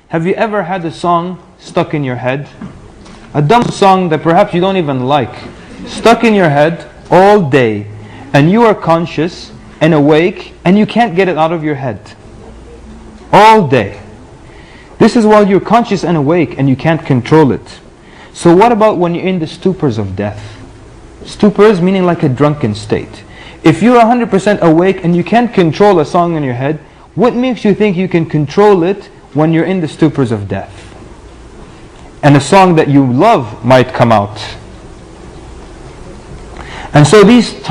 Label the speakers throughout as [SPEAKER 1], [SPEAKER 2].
[SPEAKER 1] Have you ever had a song stuck in your head? A dumb song that perhaps you don't even like, stuck in your head all day, and you are conscious and awake and you can't get it out of your head. All day. This is while you're conscious and awake and you can't control it. So what about when you're in the stupors of death? Stupors meaning like a drunken state. If you're 100% awake and you can't control a song in your head, what makes you think you can control it when you're in the stupors of death? And a song that you love might come out. And so these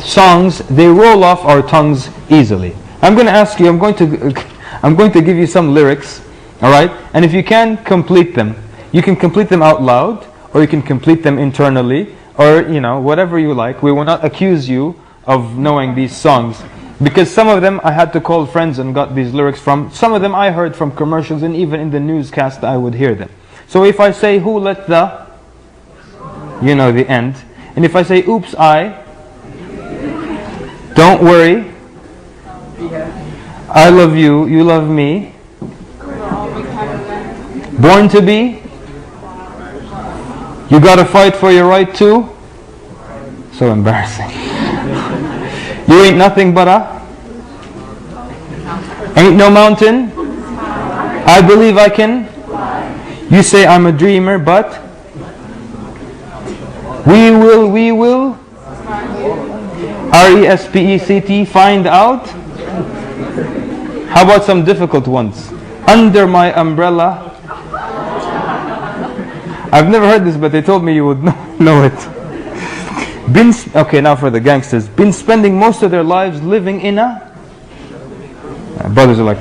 [SPEAKER 1] songs, they roll off our tongues easily. I'm going to ask you, I'm going to give you some lyrics, alright? And if you can complete them, you can complete them out loud, or you can complete them internally, or whatever you like. We will not accuse you of knowing these songs, because some of them I had to call friends and got these lyrics from. Some of them I heard from commercials, and even in the newscast I would hear them. So if I say, who let the, you know the end. And if I say, oops, don't worry, I love you, you love me, born to be, you gotta fight for your right to, so embarrassing. You ain't nothing but ain't no mountain, I believe I can, you say I'm a dreamer, but we will, RESPECT, find out. How about some difficult ones? Under my umbrella. I've never heard this, but they told me you would know it. Okay, now for the gangsters. Been spending most of their lives living in a... Brothers are like...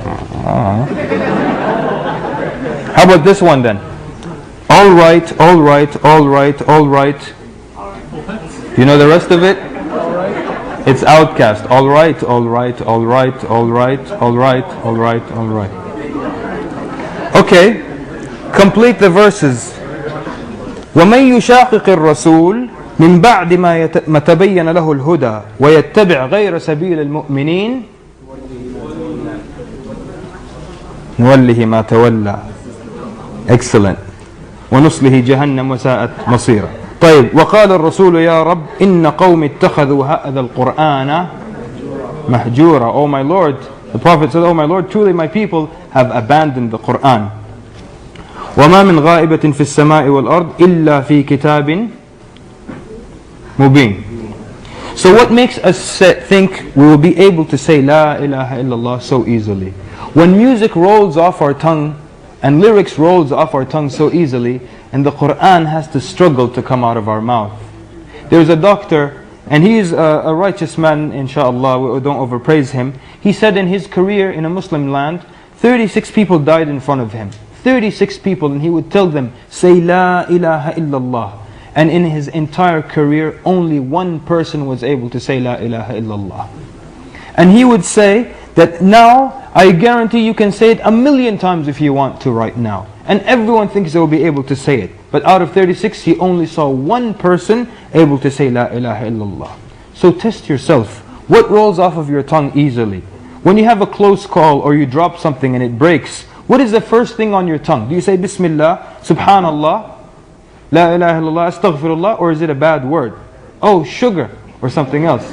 [SPEAKER 1] How about this one then? Alright, alright, alright, alright. You know the rest of it? It's Outcast. Alright, alright, alright, alright, alright, alright, alright. Okay, complete the verses. وَمَن يُشَاقِقِ الرَّسُولِ مِن بَعْدِ مَا تَبَيَّنَ لَهُ الْهُدَى وَيَتَّبِعْ غَيْرَ سَبِيلِ الْمُؤْمِنِينَ نُوَلِّهِ مَا تَوَلَّى. Excellent. وَنُصْلِهِ جَهَنَّمَ وَسَاءَتْ مَصِيرًا. طيب, وقال الرسول يا رب إن قوم اتخذوا هذا القرآن مهجورا. Oh my Lord, the Prophet said, oh my Lord, truly my people have abandoned the Qur'an. وما من غائبة في السماء والأرض إلا في كتاب مبين. So what makes us think we will be able to say La ilaha illallah so easily? When music rolls off our tongue and lyrics rolls off our tongue so easily, and the Qur'an has to struggle to come out of our mouth. There's a doctor, and he is a righteous man, inshallah, we don't overpraise him. He said in his career in a Muslim land, 36 people died in front of him. 36 people, and he would tell them, say La ilaha illallah. And in his entire career, only one person was able to say La ilaha illallah. And he would say that now, I guarantee you can say it 1,000,000 times if you want to right now. And everyone thinks they will be able to say it. But out of 36, he only saw one person able to say La ilaha illallah. So test yourself. What rolls off of your tongue easily? When you have a close call or you drop something and it breaks, what is the first thing on your tongue? Do you say Bismillah, Subhanallah, La ilaha illallah, Astaghfirullah, or is it a bad word? Oh, sugar, or something else.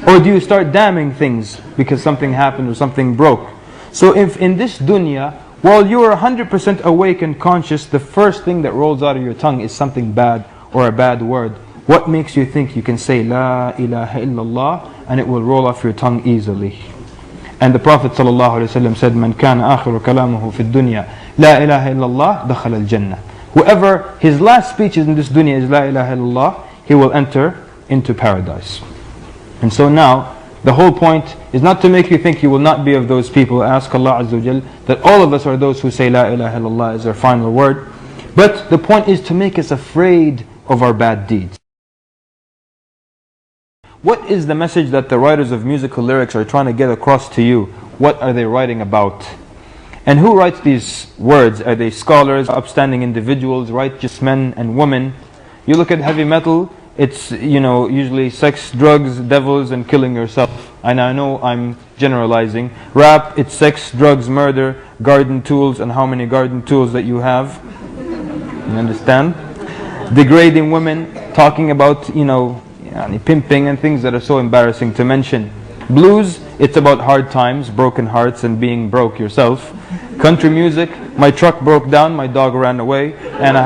[SPEAKER 1] Or do you start damning things because something happened or something broke? So if in this dunya, while you are 100% awake and conscious, the first thing that rolls out of your tongue is something bad or a bad word, what makes you think you can say La ilaha illallah and it will roll off your tongue easily? And the Prophet ﷺ said, Man kana akhiru kalamuhu fi dunya La ilaha illallah dakhala al-Jannah. Whoever his last speech in this dunya is La ilaha illallah, he will enter into paradise. And so now, the whole point is not to make you think you will not be of those people. Ask Allah Azza wa Jal that all of us are those who say La ilaha illallah as their final word. But the point is to make us afraid of our bad deeds. What is the message that the writers of musical lyrics are trying to get across to you? What are they writing about? And who writes these words? Are they scholars, upstanding individuals, righteous men and women? You look at heavy metal, it's usually sex, drugs, devils and killing yourself. and I know I'm generalizing. Rap, it's sex, drugs, murder, garden tools, and how many garden tools that you have. You understand? Degrading women, talking about, pimping and things that are so embarrassing to mention. Blues, it's about hard times, broken hearts, and being broke yourself. Country music, my truck broke down, my dog ran away, and I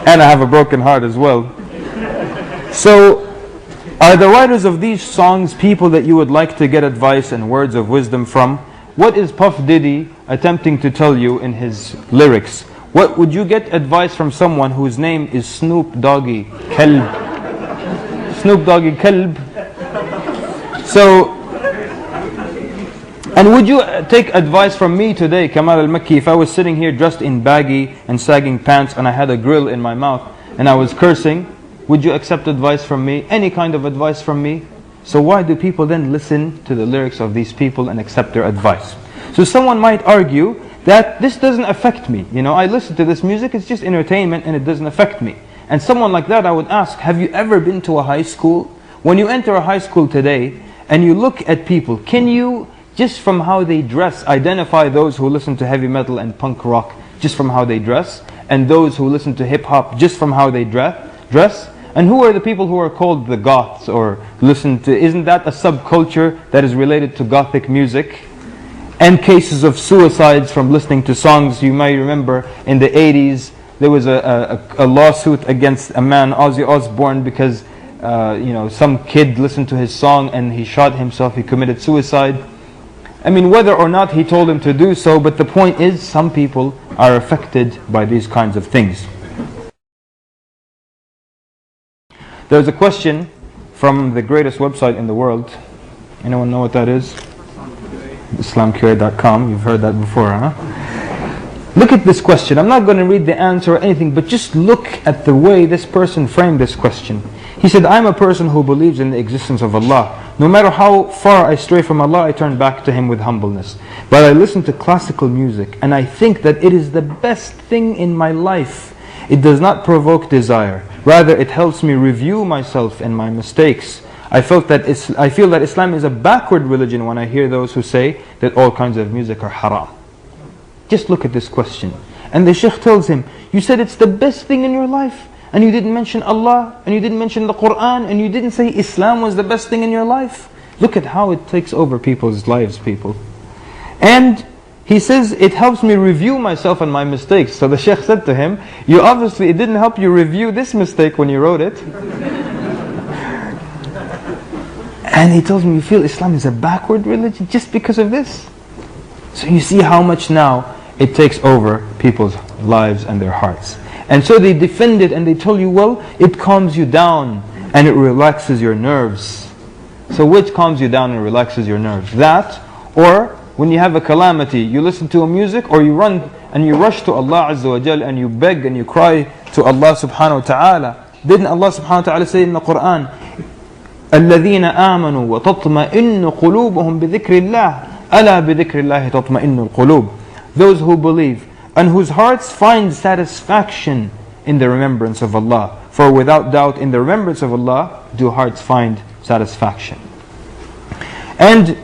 [SPEAKER 1] have a broken heart as well. So, are the writers of these songs people that you would like to get advice and words of wisdom from? What is Puff Diddy attempting to tell you in his lyrics? What would you get advice from someone whose name is Snoop Doggy Kalb? Snoop Doggy Kalb. So, and would you take advice from me today, Kamal al-Makki, if I was sitting here dressed in baggy and sagging pants and I had a grill in my mouth and I was cursing? Would you accept advice from me? Any kind of advice from me? So why do people then listen to the lyrics of these people and accept their advice? So someone might argue that this doesn't affect me. I listen to this music, it's just entertainment and it doesn't affect me. And someone like that I would ask, have you ever been to a high school? When you enter a high school today and you look at people, can you, just from how they dress, identify those who listen to heavy metal and punk rock just from how they dress? And those who listen to hip hop just from how they dress? And who are the people who are called the goths or listen to, isn't that a subculture that is related to gothic music? And cases of suicides from listening to songs. You may remember in the 80s there was a lawsuit against a man, Ozzy Osbourne, because some kid listened to his song and he shot himself, he committed suicide. I mean, whether or not he told him to do so, but the point is some people are affected by these kinds of things. There's a question from the greatest website in the world. Anyone know what that is? Islamcure.com. You've heard that before, huh? Look at this question. I'm not going to read the answer or anything, but just look at the way this person framed this question. He said, I'm a person who believes in the existence of Allah. No matter how far I stray from Allah, I turn back to Him with humbleness. But I listen to classical music, and I think that it is the best thing in my life. It does not provoke desire. Rather, it helps me review myself and my mistakes. I feel that Islam is a backward religion when I hear those who say that all kinds of music are haram. Just look at this question. And the Shaykh tells him, you said it's the best thing in your life, and you didn't mention Allah, and you didn't mention the Qur'an, and you didn't say Islam was the best thing in your life. Look at how it takes over people's lives, people. And he says, it helps me review myself and my mistakes. So the Shaykh said to him, it didn't help you review this mistake when you wrote it. And he tells me, you feel Islam is a backward religion just because of this? So you see how much now it takes over people's lives and their hearts. And so they defend it and they tell you, well, it calms you down and it relaxes your nerves. So which calms you down and relaxes your nerves? That, or when you have a calamity, you listen to a music, or you run and you rush to Allah Azza wa Jal and you beg and you cry to Allah subhanahu wa ta'ala. Didn't Allah subhanahu wa ta'ala say in the Qur'an, الَّذِينَ آمَنُوا وَتَطْمَئِنُّ قُلُوبُهُم بِذِكْرِ اللَّهِ أَلَا بِذِكْرِ اللَّهِ تَطْمَئِنُّ الْقُلُوبِ. Those who believe and whose hearts find satisfaction in the remembrance of Allah. For without doubt in the remembrance of Allah do hearts find satisfaction. And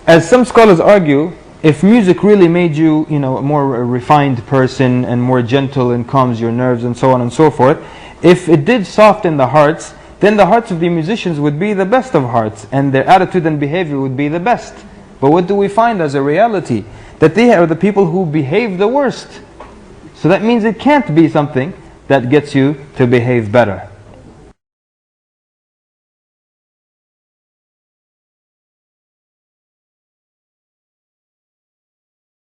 [SPEAKER 1] as some scholars argue, if music really made you, a more refined person and more gentle and calms your nerves and so on and so forth, if it did soften the hearts, then the hearts of the musicians would be the best of hearts and their attitude and behavior would be the best. But what do we find as a reality? That they are the people who behave the worst. So that means it can't be something that gets you to behave better.